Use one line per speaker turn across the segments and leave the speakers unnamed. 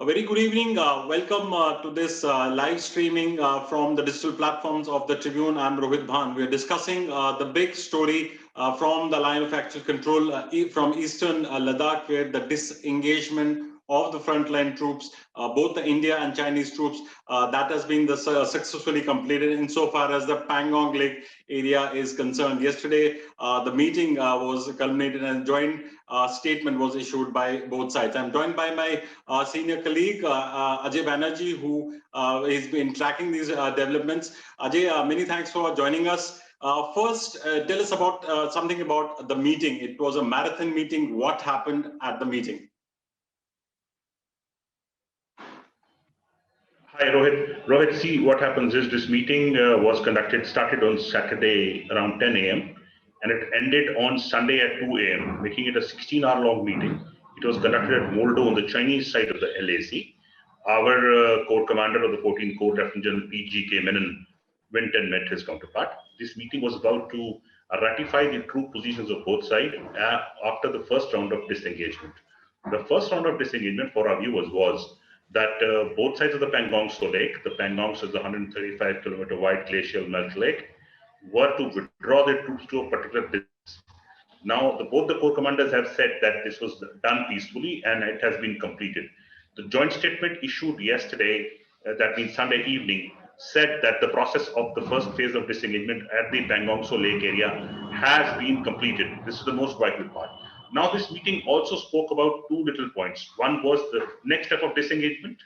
A very good evening. Welcome to this live streaming from the digital platforms of the Tribune. I'm Rohit Bhan. We are discussing the big story from the line of actual control from eastern Ladakh, where the disengagement of the frontline troops, both the India and Chinese troops, that has been successfully completed insofar as the Pangong Lake area is concerned. Yesterday, the meeting was culminated and joint statement was issued by both sides. I'm joined by my senior colleague, Ajay Banerjee, who has been tracking these developments. Ajay, many thanks for joining us. First, tell us about something about the meeting. It was a marathon meeting. What happened at the meeting?
Hi, Rohit. Rohit, see, what happens is this meeting started on Saturday around 10 a.m. and it ended on Sunday at 2 a.m., making it a 16-hour long meeting. It was conducted at Moldo on the Chinese side of the LAC. Our Corps Commander of the 14th Corps, Lieutenant General P.G.K. Menon, went and met his counterpart. This meeting was about to ratify the troop positions of both sides after the first round of disengagement. The first round of disengagement for our viewers was that both sides of the Pangong Tso Lake, the Pangong is the 135-kilometer wide glacial melt lake, were to withdraw their troops to a particular distance. Now, both the Corps commanders have said that this was done peacefully and it has been completed. The joint statement issued yesterday, that means Sunday evening, said that the process of the first phase of disengagement at the Pangong Tso Lake area has been completed. This is the most vital part. Now, this meeting also spoke about two little points. One was the next step of disengagement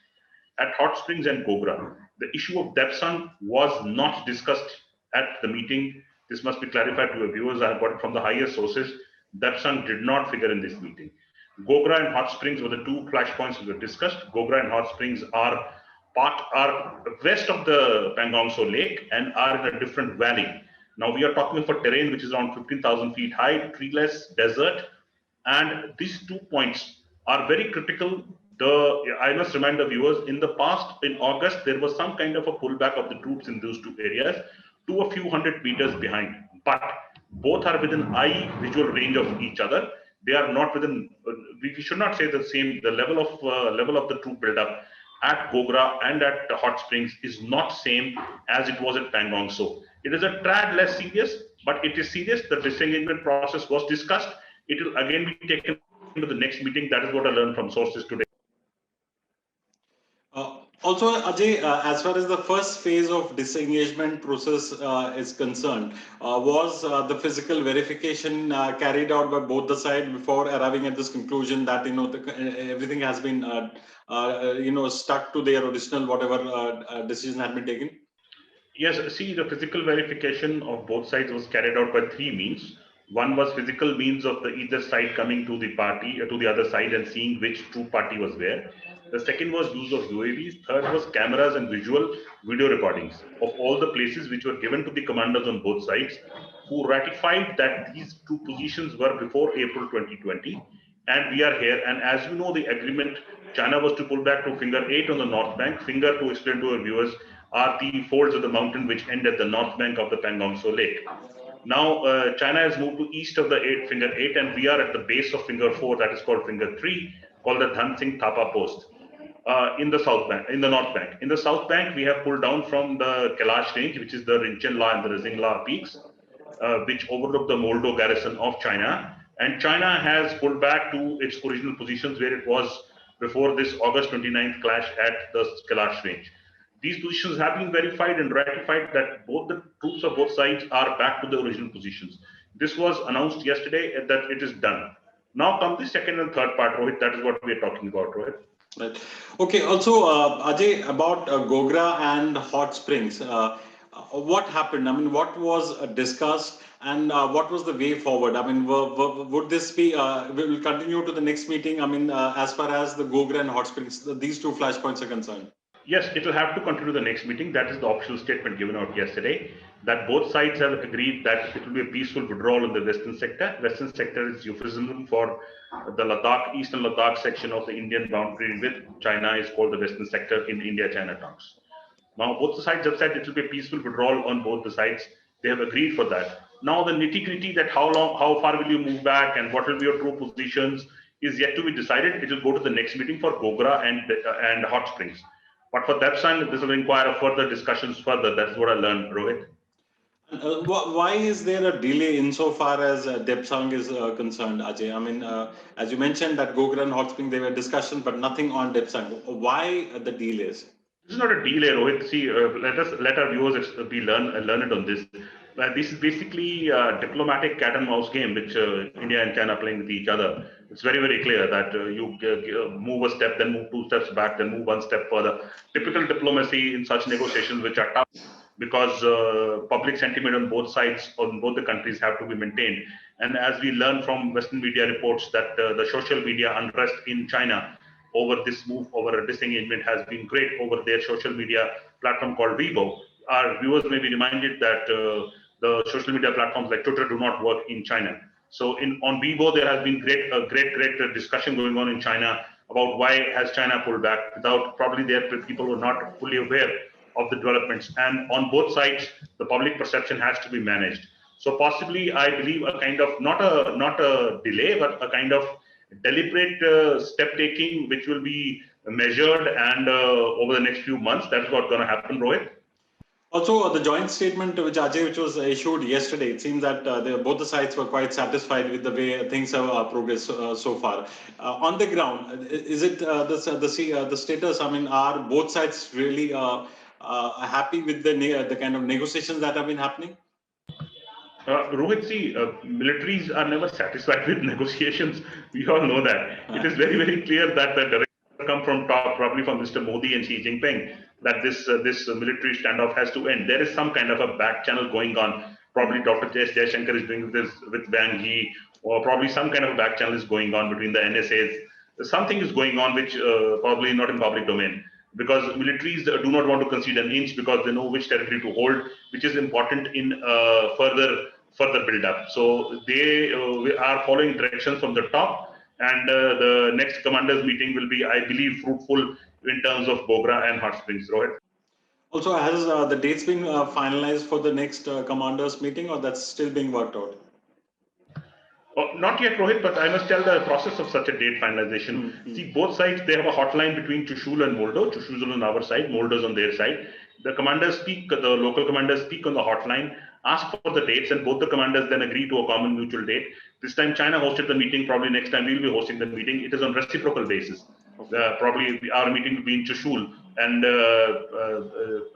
at Hot Springs and Gogra. The issue of Depsang was not discussed at the meeting. This must be clarified to your viewers. I have got it from the highest sources. Depsang did not figure in this meeting. Gogra and Hot Springs were the two flashpoints that were discussed. Gogra and Hot Springs are west of the Pangong Tso Lake and are in a different valley. Now, we are talking of a terrain which is around 15,000 feet high, treeless, desert, and these 2 points are very critical. I must remind the viewers, in the past, in August, there was some kind of a pullback of the troops in those two areas to a few hundred meters behind. But both are within eye visual range of each other. They are not within. We should not say the same. The level of the troop buildup at Gogra and at Hot Springs is not same as it was at Pangong Tso. It is a tad less serious, but it is serious. The disengagement process was discussed. It will again be taken to the next meeting. That is what I learned from sources today.
Also, Ajay, as far as the first phase of disengagement process is concerned, was the physical verification carried out by both the sides before arriving at this conclusion that everything has been stuck to their original whatever decision had been taken?
Yes, see, the physical verification of both sides was carried out by three means. One was physical means of either side coming to the party, to the other side and seeing which troop party was where. The second was use of UAVs. Third was cameras and video recordings of all the places which were given to the commanders on both sides, who ratified that these two positions were before April 2020. And we are here. And as you know, the agreement, China was to pull back to Finger 8 on the north bank. Finger, to explain to our viewers, are the folds of the mountain which end at the north bank of the Pangong Tso Lake. Now, China has moved to east of the Finger 8, and we are at the base of Finger 4, that is called Finger 3, called the Dhan Singh Thapa post in the south bank, in the north bank. In the south bank, we have pulled down from the Kailash range, which is the Rinchen La and the Rizingla peaks, which overlook the Moldo garrison of China. And China has pulled back to its original positions where it was before this August 29th clash at the Kailash range. These positions have been verified and ratified that both the troops of both sides are back to the original positions. This was announced yesterday that it is done. Now come the second and third part, Rohit. That is what we are talking about, Rohit.
Right. Okay. Also, Ajay, about Gogra and Hot Springs, what happened? I mean, what was discussed and what was the way forward? I mean, would this be, will continue to the next meeting? I mean, as far as the Gogra and Hot Springs, these two flashpoints are concerned.
Yes, it will have to continue the next meeting. That is the official statement given out yesterday, that both sides have agreed that it will be a peaceful withdrawal in the western sector. Western sector is euphemism for the Ladakh, eastern Ladakh section of the Indian boundary with China is called the western sector in India-China terms. Now, both the sides have said it will be a peaceful withdrawal on both the sides. They have agreed for that. Now, the nitty-gritty that how far will you move back and what will be your troop positions is yet to be decided. It will go to the next meeting for Gogra and Hot Springs. But for Depsang, this will require further discussions further. That's what I learned, Rohit.
Why is there a delay insofar as Depsang is concerned, Ajay? I mean, as you mentioned that Gogra and Hot Spring, there were discussions, but nothing on Depsang. Why the delays?
This is not a delay, Rohit. See, let our viewers learn it on this. This is basically a diplomatic cat and mouse game, which India and China are playing with each other. It's very clear that you move a step, then move 2 steps back, then move 1 step further. Typical diplomacy in such negotiations, which are tough because public sentiment on both sides, on both the countries, have to be maintained. And as we learn from Western media reports that the social media unrest in China over this move, over a disengagement, has been great over their social media platform called Weibo. Our viewers may be reminded that the social media platforms like Twitter do not work in China. So on Weibo, there has been great discussion going on in China about why has China pulled back, without probably their people were not fully aware of the developments. And on both sides, the public perception has to be managed. So possibly, I believe a kind of not a delay, but a kind of deliberate step taking, which will be measured and over the next few months. That's what's going to happen, Rohit.
Also, the joint statement which was issued yesterday, it seems that both the sides were quite satisfied with the way things have progressed so far. On the ground, is it the status? I mean, are both sides really happy with the kind of negotiations that have been happening?
Rohit, see, militaries are never satisfied with negotiations. We all know that. It is very clear that the direction come from top, probably from Mr. Modi and Xi Jinping, that this military standoff has to end. There is some kind of a back channel going on. Probably Dr. S. Jaishankar is doing this with Wang Yi, or probably some kind of a back channel is going on between the NSAs. Something is going on which probably not in public domain, because militaries do not want to concede an inch because they know which territory to hold, which is important in further build-up. So they are following directions from the top, and the next commanders meeting will be, I believe, fruitful in terms of Gogra and Hot Springs. Rohit.
Also, has the dates been finalized for the next commanders meeting, or that's still being worked out?
Not yet, Rohit, but I must tell the process of such a date finalization. See, both sides, they have a hotline between Chushul and Moldo. Chushul is on our side, Moldo is on their side. The local commanders speak on the hotline, ask for the dates, and both the commanders then agree to a common mutual date. This time China hosted the meeting, probably next time we'll be hosting the meeting. It is on reciprocal basis. Probably our meeting will be in Chushul, and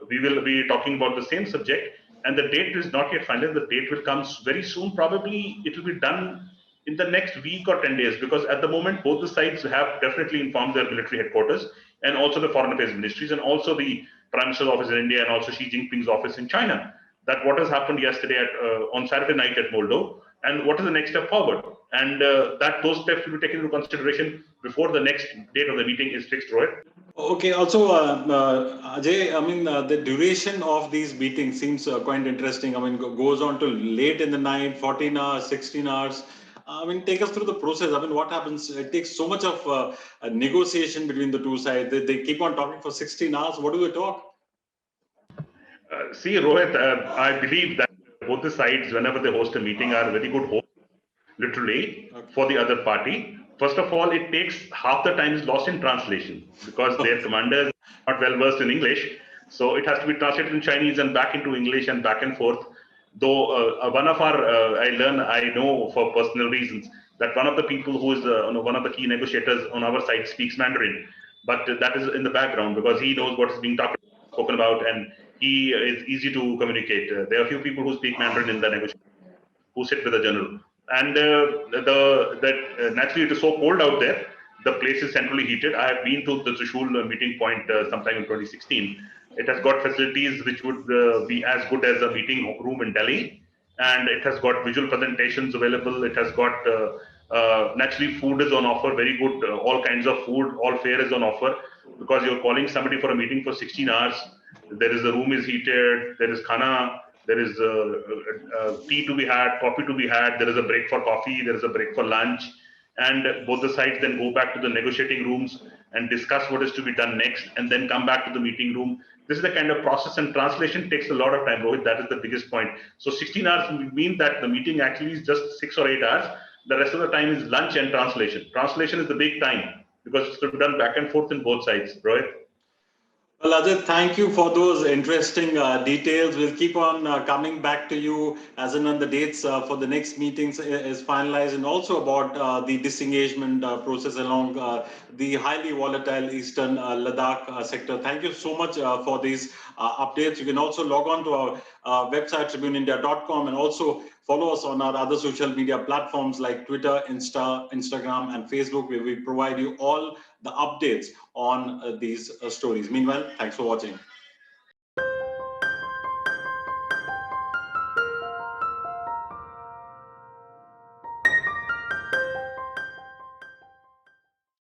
we will be talking about the same subject. And the date is not yet final. The date will come very soon. Probably it will be done in the next week or 10 days, because at the moment, both the sides have definitely informed their military headquarters and also the foreign affairs ministries and also the Prime Minister's office in India and also Xi Jinping's office in China, that what has happened yesterday on Saturday night at Moldo, and what is the next step forward. And that those steps will be taken into consideration before the next date of the meeting is fixed, Rohit.
Okay, also, Ajay, I mean, the duration of these meetings seems quite interesting. I mean, goes on to late in the night, 14 hours, 16 hours. I mean, take us through the process. I mean, what happens? It takes so much of a negotiation between the two sides. They keep on talking for 16 hours. What do they talk?
See, Rohit, I believe that both the sides, whenever they host a meeting, are very good hosts, literally, for the other party. First of all, it takes half the time is lost in translation because their commanders are not well versed in English. So it has to be translated in Chinese and back into English and back and forth. Though one of our, I know for personal reasons that one of the people who is one of the key negotiators on our side speaks Mandarin, but that is in the background because he knows what is being spoken about and he is easy to communicate. There are a few people who speak Mandarin in the negotiation, who sit with the general. And naturally, it is so cold out there. The place is centrally heated. I have been to the Trishul meeting point sometime in 2016. It has got facilities which would be as good as a meeting room in Delhi. And it has got visual presentations available. It has got, naturally, food is on offer, very good. All kinds of food, all fare is on offer. Because you're calling somebody for a meeting for 16 hours. There is the room is heated. There is khana. There is tea to be had, coffee to be had. There is a break for coffee. There is a break for lunch. And both the sides then go back to the negotiating rooms and discuss what is to be done next and then come back to the meeting room. This is the kind of process, and translation takes a lot of time, Rohit. That is the biggest point. So 16 hours mean that the meeting actually is just 6 or 8 hours, The rest of the time is lunch and translation. Translation is the big time because it's done back and forth in both sides, Rohit.
Well, Ajit, thank you for those interesting details. We'll keep on coming back to you as and when the dates for the next meetings is finalized, and also about the disengagement process along the highly volatile eastern Ladakh sector. Thank you so much for these updates. You can also log on to our website, tribuneindia.com, and also follow us on our other social media platforms like Twitter, Instagram, and Facebook, where we provide you all the updates on these stories. Meanwhile, thanks for watching.